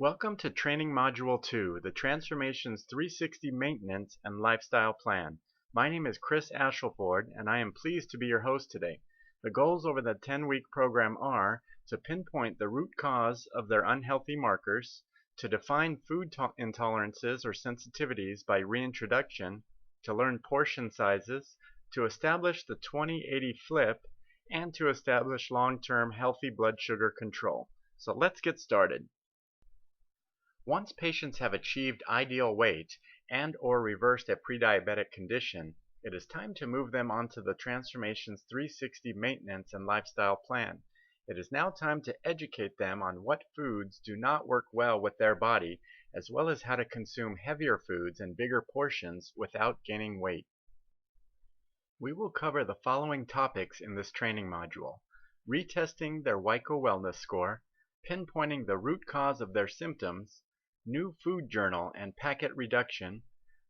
Welcome to Training Module 2, the Transformations 360 Maintenance and Lifestyle Plan. My name is Chris Ashelford, and I am pleased to be your host today. The goals over the 10-week program are to pinpoint the root cause of their unhealthy markers, to define food intolerances or sensitivities by reintroduction, to learn portion sizes, to establish the 20/80 flip, and to establish long-term healthy blood sugar control. So let's get started. Once patients have achieved ideal weight and/or reversed a prediabetic condition, it is time to move them onto the Transformations 360 Maintenance and Lifestyle Plan. It is now time to educate them on what foods do not work well with their body, as well as how to consume heavier foods and bigger portions without gaining weight. We will cover the following topics in this training module: retesting their WICO Wellness Score, pinpointing the root cause of their symptoms, new food journal and packet reduction,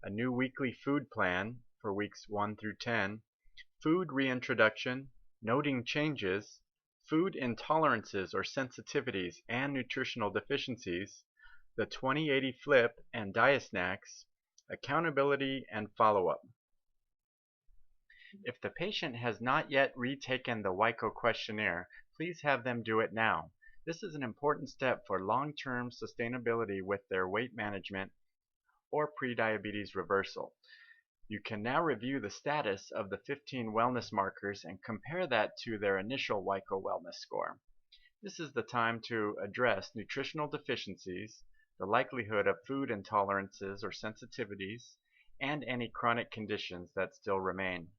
a new weekly food plan for weeks 1 through 10, food reintroduction, noting changes, food intolerances or sensitivities and nutritional deficiencies, the 20/80 flip and Diasnax, accountability and follow-up. If the patient has not yet retaken the WICO questionnaire, please have them do it now. This is an important step for long-term sustainability with their weight management or prediabetes reversal. You can now review the status of the 15 wellness markers and compare that to their initial WICO wellness score. This is the time to address nutritional deficiencies, the likelihood of food intolerances or sensitivities, and any chronic conditions that still remain.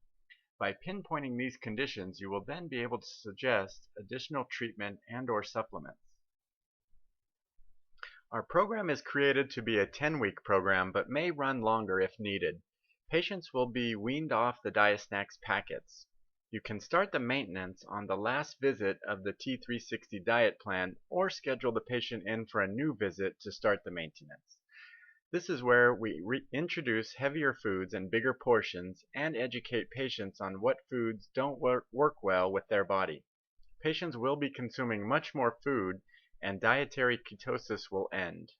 By pinpointing these conditions, you will then be able to suggest additional treatment and/or supplements. Our program is created to be a 10-week program, but may run longer if needed. Patients will be weaned off the Diasnax packets. You can start the maintenance on the last visit of the T360 diet plan or schedule the patient in for a new visit to start the maintenance. This is where we introduce heavier foods and bigger portions and educate patients on what foods don't work well with their body. Patients will be consuming much more food and dietary ketosis will end.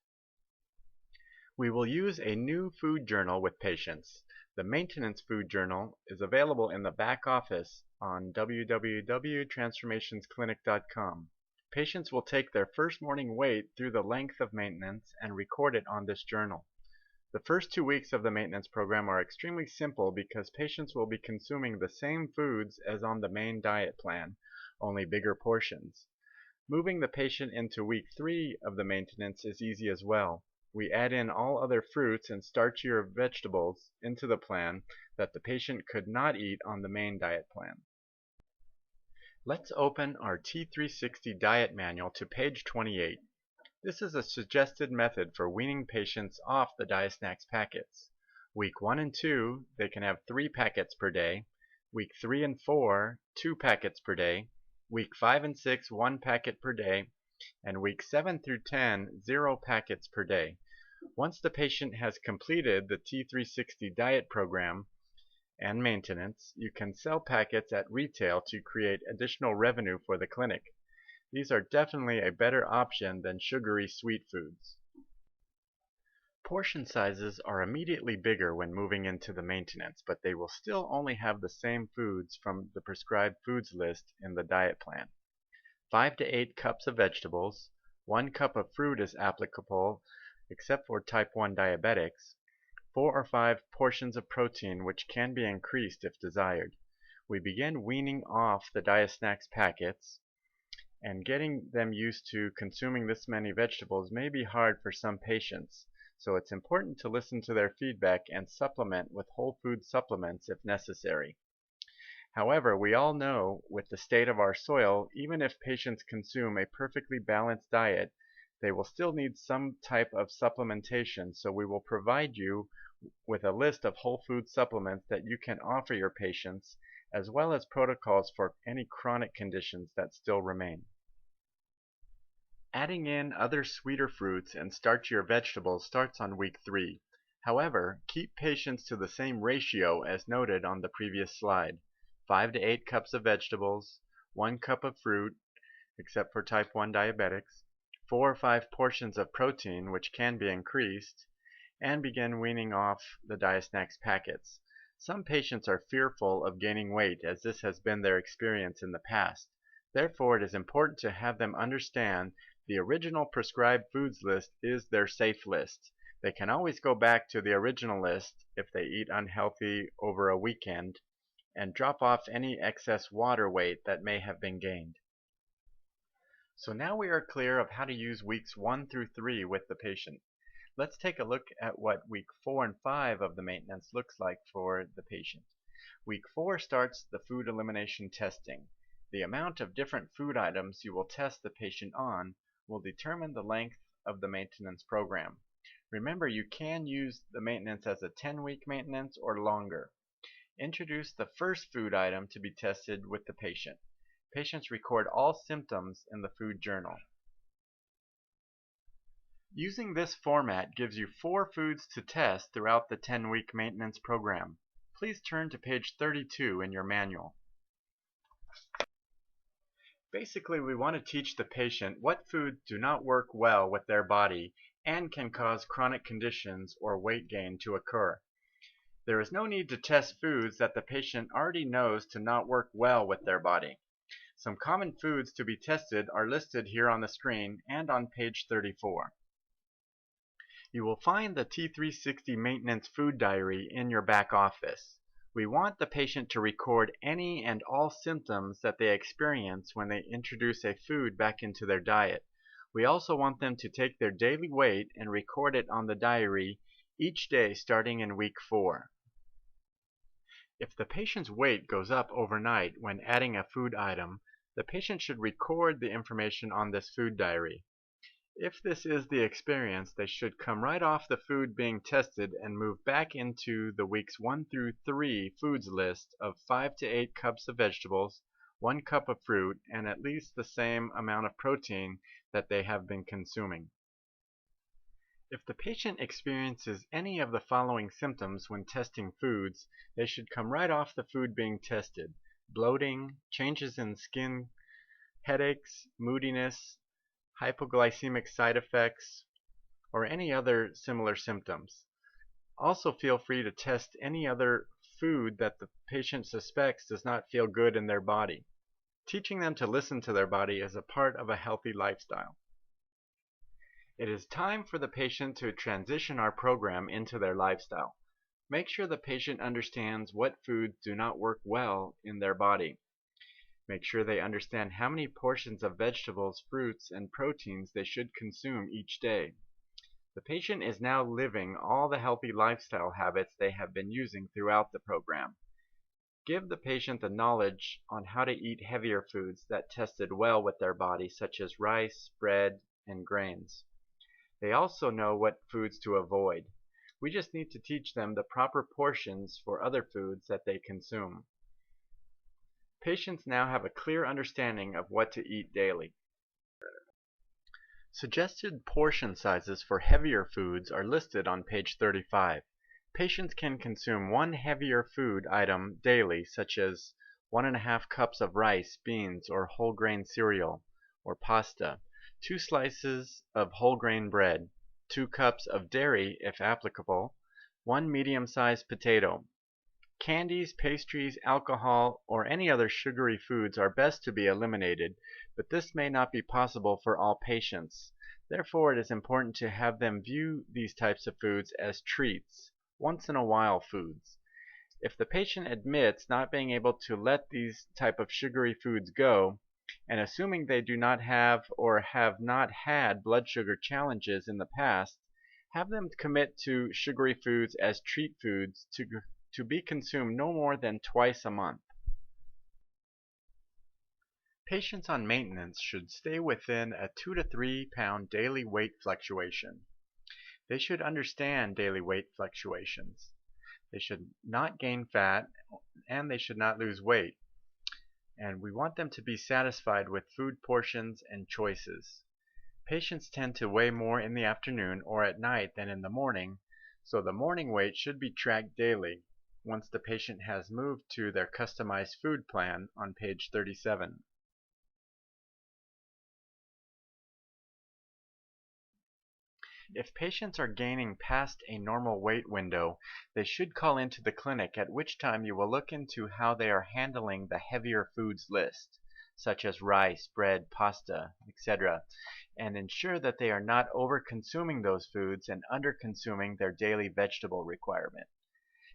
We will use a new food journal with patients. The maintenance food journal is available in the back office on www.transformationsclinic.com. Patients will take their first morning weight through the length of maintenance and record it on this journal. The first 2 weeks of the maintenance program are extremely simple because patients will be consuming the same foods as on the main diet plan, only bigger portions. Moving the patient into week 3 of the maintenance is easy as well. We add in all other fruits and starchier vegetables into the plan that the patient could not eat on the main diet plan. Let's open our T360 Diet Manual to page 28. This is a suggested method for weaning patients off the Diasnax packets. Week 1 and 2, they can have 3 packets per day. Week 3 and 4, 2 packets per day. Week 5 and 6, 1 packet per day. And week 7 through 10, 0 packets per day. Once the patient has completed the T360 diet program and maintenance, you can sell packets at retail to create additional revenue for the clinic. These are definitely a better option than sugary sweet foods. Portion sizes are immediately bigger when moving into the maintenance, but they will still only have the same foods from the prescribed foods list in the diet plan. 5 to 8 cups of vegetables, 1 cup of fruit is applicable except for type 1 diabetics, 4 or 5 portions of protein which can be increased if desired. We begin weaning off the Diasnax packets, and getting them used to consuming this many vegetables may be hard for some patients, so it's important to listen to their feedback and supplement with whole food supplements if necessary. However, we all know with the state of our soil, even if patients consume a perfectly balanced diet, they will still need some type of supplementation, so we will provide you with a list of whole food supplements that you can offer your patients, as well as protocols for any chronic conditions that still remain. Adding in other sweeter fruits and starchier vegetables starts on week 3. However, keep patients to the same ratio as noted on the previous slide: 5 to 8 cups of vegetables, 1 cup of fruit, except for type 1 diabetics, 4 or 5 portions of protein, which can be increased, and begin weaning off the Diasnax packets. Some patients are fearful of gaining weight as this has been their experience in the past. Therefore, it is important to have them understand the original prescribed foods list is their safe list. They can always go back to the original list if they eat unhealthy over a weekend and drop off any excess water weight that may have been gained. So now we are clear of how to use weeks 1 through 3 with the patient. Let's take a look at what week 4 and 5 of the maintenance looks like for the patient. Week 4 starts the food elimination testing. The amount of different food items you will test the patient on will determine the length of the maintenance program. Remember, you can use the maintenance as a 10-week maintenance or longer. Introduce the first food item to be tested with the patient. Patients record all symptoms in the food journal. Using this format gives you 4 foods to test throughout the 10-week maintenance program. Please turn to page 32 in your manual. Basically, we want to teach the patient what foods do not work well with their body and can cause chronic conditions or weight gain to occur. There is no need to test foods that the patient already knows to not work well with their body. Some common foods to be tested are listed here on the screen and on page 34. You will find the T360 Maintenance Food Diary in your back office. We want the patient to record any and all symptoms that they experience when they introduce a food back into their diet. We also want them to take their daily weight and record it on the diary each day starting in week 4. If the patient's weight goes up overnight when adding a food item, the patient should record the information on this food diary. If this is the experience, they should come right off the food being tested and move back into the weeks 1 through 3 foods list of 5 to 8 cups of vegetables, 1 cup of fruit, and at least the same amount of protein that they have been consuming. If the patient experiences any of the following symptoms when testing foods, they should come right off the food being tested: bloating, changes in skin, headaches, moodiness, hypoglycemic side effects, or any other similar symptoms. Also, feel free to test any other food that the patient suspects does not feel good in their body. Teaching them to listen to their body is a part of a healthy lifestyle. It is time for the patient to transition our program into their lifestyle. Make sure the patient understands what foods do not work well in their body. Make sure they understand how many portions of vegetables, fruits, and proteins they should consume each day. The patient is now living all the healthy lifestyle habits they have been using throughout the program. Give the patient the knowledge on how to eat heavier foods that tested well with their body, such as rice, bread, and grains. They also know what foods to avoid. We just need to teach them the proper portions for other foods that they consume. Patients now have a clear understanding of what to eat daily. Suggested portion sizes for heavier foods are listed on page 35. Patients can consume 1 heavier food item daily, such as 1½ cups of rice, beans, or whole grain cereal or pasta, 2 slices of whole grain bread, 2 cups of dairy if applicable, 1 medium-sized potato. Candies, pastries, alcohol, or any other sugary foods are best to be eliminated, but this may not be possible for all patients. Therefore, it is important to have them view these types of foods as treats, once-in-a-while foods. If the patient admits not being able to let these type of sugary foods go, and assuming they do not have or have not had blood sugar challenges in the past, have them commit to sugary foods as treat foods to be consumed no more than twice a month. Patients on maintenance should stay within a 2 to 3 pound daily weight fluctuation. They should understand daily weight fluctuations. They should not gain fat and they should not lose weight. And we want them to be satisfied with food portions and choices. Patients tend to weigh more in the afternoon or at night than in the morning, so the morning weight should be tracked daily once the patient has moved to their customized food plan on page 37. If patients are gaining past a normal weight window, they should call into the clinic, at which time you will look into how they are handling the heavier foods list, such as rice, bread, pasta, etc., and ensure that they are not over-consuming those foods and under-consuming their daily vegetable requirement.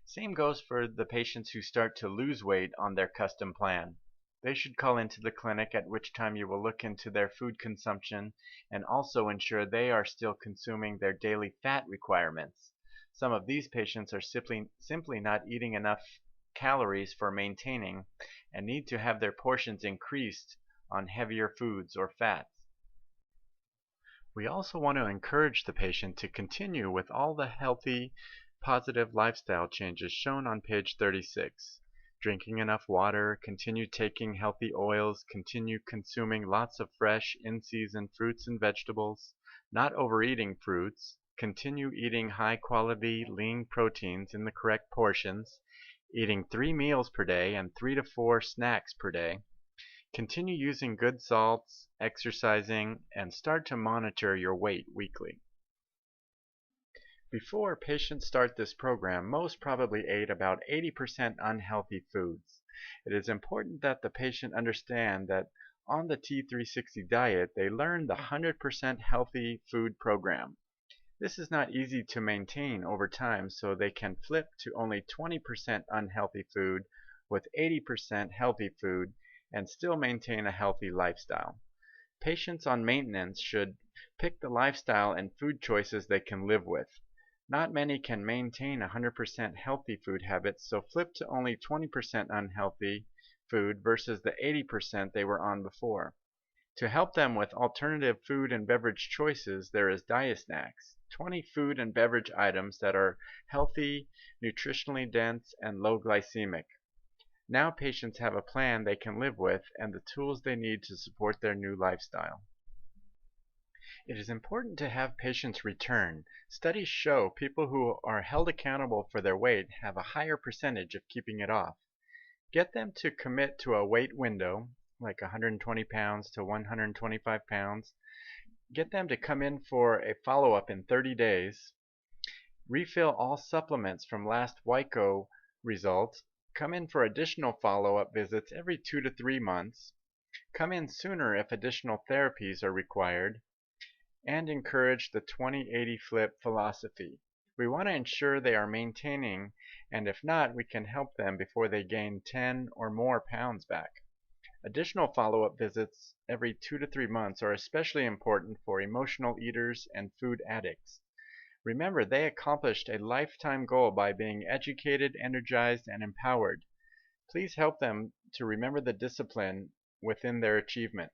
Same goes for the patients who start to lose weight on their custom plan. They should call into the clinic, at which time you will look into their food consumption and also ensure they are still consuming their daily fat requirements. Some of these patients are simply not eating enough calories for maintaining and need to have their portions increased on heavier foods or fats. We also want to encourage the patient to continue with all the healthy, positive lifestyle changes shown on page 36. Drinking enough water, continue taking healthy oils, continue consuming lots of fresh, in-season fruits and vegetables, not overeating fruits, continue eating high-quality, lean proteins in the correct portions, eating 3 meals per day and 3 to 4 snacks per day, continue using good salts, exercising, and start to monitor your weight weekly. Before patients start this program, most probably ate about 80% unhealthy foods. It is important that the patient understand that on the T360 diet, they learn the 100% healthy food program. This is not easy to maintain over time, so they can flip to only 20% unhealthy food with 80% healthy food and still maintain a healthy lifestyle. Patients on maintenance should pick the lifestyle and food choices they can live with. Not many can maintain 100% healthy food habits, so flip to only 20% unhealthy food versus the 80% they were on before. To help them with alternative food and beverage choices, there is Diasnacks, 20 food and beverage items that are healthy, nutritionally dense, and low glycemic. Now patients have a plan they can live with and the tools they need to support their new lifestyle. It is important to have patients return. Studies show people who are held accountable for their weight have a higher percentage of keeping it off. Get them to commit to a weight window, like 120 pounds to 125 pounds. Get them to come in for a follow-up in 30 days. Refill all supplements from last WICO results. Come in for additional follow-up visits every 2 to 3 months. Come in sooner if additional therapies are required. And encourage the 20-80 flip philosophy. We want to ensure they are maintaining, and if not, we can help them before they gain 10 or more pounds back. Additional follow-up visits every 2 to 3 months are especially important for emotional eaters and food addicts. Remember, they accomplished a lifetime goal by being educated, energized, and empowered. Please help them to remember the discipline within their achievement.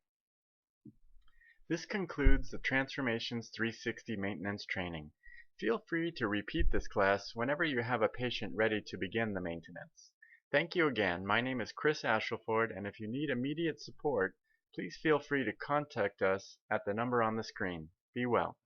This concludes the Transformations 360 maintenance training. Feel free to repeat this class whenever you have a patient ready to begin the maintenance. Thank you again. My name is Chris Ashleford, and if you need immediate support, please feel free to contact us at the number on the screen. Be well.